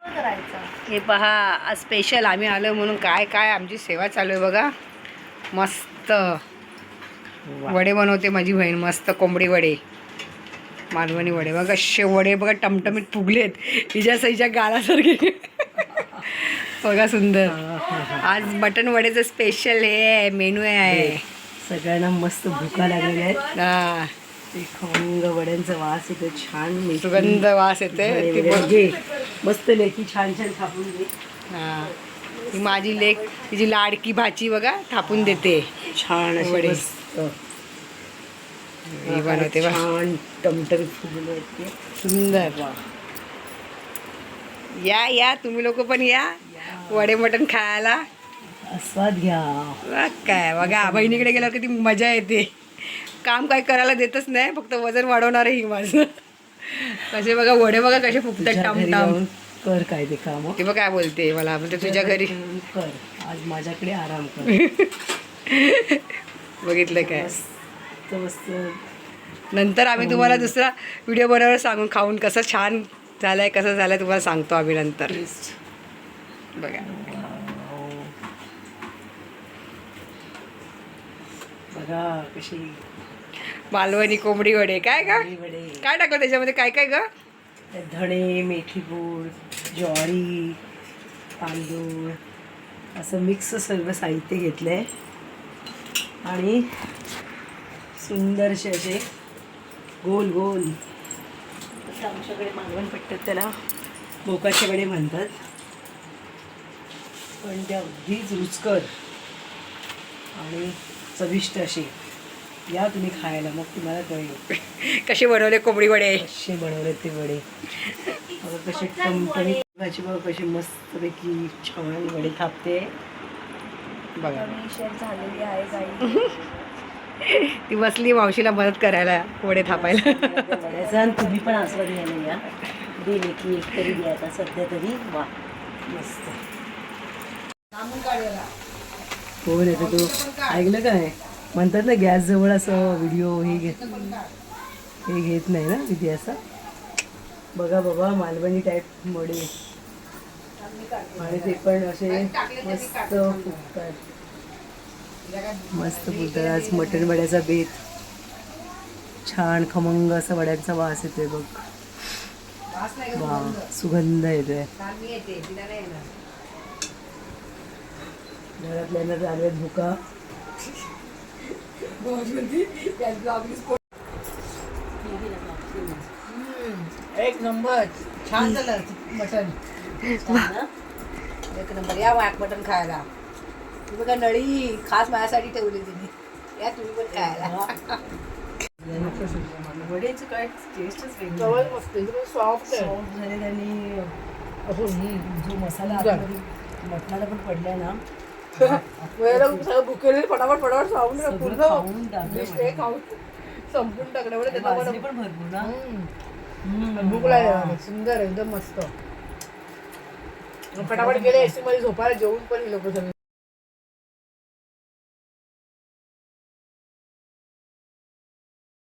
हे पहा आज स्पेशल आम्ही आलो म्हणून काय काय आमची सेवा चालू आहे बघा. मस्त वडे बनवते माझी बहीण, मस्त कोंबडी वडे, मालवणी वडे बघा. असे वडे बघा टमटमीत फुगलेत हिच्या सईच्या गालासारखे बघा सुंदर. आज मटन वडेचं स्पेशल हे मेनू आहे. सगळ्यांना मस्त भुका लागलेल्या आहेत. हा ते खमंग वड्यांचा वास येतो, छान सुगंध वास येते. मस्त लेकी छान छान थापून दे. हा ही माझी लेक, तिची लाडकी भाची बघा थापून देते छान असे वडे. मस्त ही बनवते बघा छान टमटमीत फुगले आहेत ते. सुंदर. या या तुम्ही लोक पण या वडे मटण खायला, आस्वाद घ्या. काय बघा बहिणीकडे गेल्यावर किती मजा येते. काम काय करायला देतच नाही, फक्त वजन वाढवणार आहे ही माझं. कसे बघा वडे बघा कसे फुगतात टामटाम. कर काय ते काम. ते बघ काय बोलते मला, म्हणजे तुझ्या घरी कर, आज माझ्याकडे आराम कर. बघितलं काय. मस्त मस्त. नंतर आम्ही तुम्हाला दुसरा व्हिडिओ बनवून सांगून खाऊन कसं छान झालंय कसं झालंय तुम्हाला सांगतो आम्ही नंतर. बघा बघा कशी मालवणी कोंबडी वडे. काय का वडे. काय टाकलं त्याच्यामध्ये, काय काय ग. धणे, मेथी पूड, ज्वारी, तांदूळ असं मिक्स सर्व साहित्य घेतलं आहे आणि सुंदरसे असे गोल गोल, असं आमच्याकडे मालवण पट्ट्यात त्याला बोकाचे वडे म्हणतात, पण ते अगदीच रुचकर आणि चविष्ट असे. या तुम्ही खायला, मग तुम्हाला कळेल कसे बनवले कोंबडी वडे. कसे बनवले ते वडे. बघा कसे टमटमीत भाजी, बघा कशी मस्तपैकी छान वडे थापते बघा. झालेली आहे. ती बसली मावशीला मदत करायला वडे थापायला. वड्याचा आणि तुम्ही पण आस्वाद घ्यायला या. दिले की एक तरी द्या आता सध्या तरी. वा मस्त. हो रे, तू ऐकलं काय म्हणतात ना, गॅस जवळ असं व्हिडिओ हे घेत नाही ना किती असं. बघा बाबा मालवणी टाईप वडे आणि ते पण असे मस्त फुगतात, मस्त फुगतात. आज मटण वड्याचा बेत, छान खमंग असा वड्यांचा वास येतोय बघ. वा सुगंध येतोय. घरातल्यांना चालू आहेत भुका. एक नंबर छान झालं मटण. एक नंबर. या मटण खायला. ती बघा नळी खास माझ्यासाठी ठेवली तिने. या तुम्ही पण खायला. वड्याचं काय टेस्टच वेगळी. सॉफ्ट झाले आणि जो मसाला मटणाला पण पडलाय ना, सगळं भुकेले फटाफट फटाफट खाऊन संपून टाकलं पण भरपूर ना. भूक लागली. सुंदर एकदम मस्त. फटाफट गेले एसी मध्ये झोपायला, जेवून पण लोक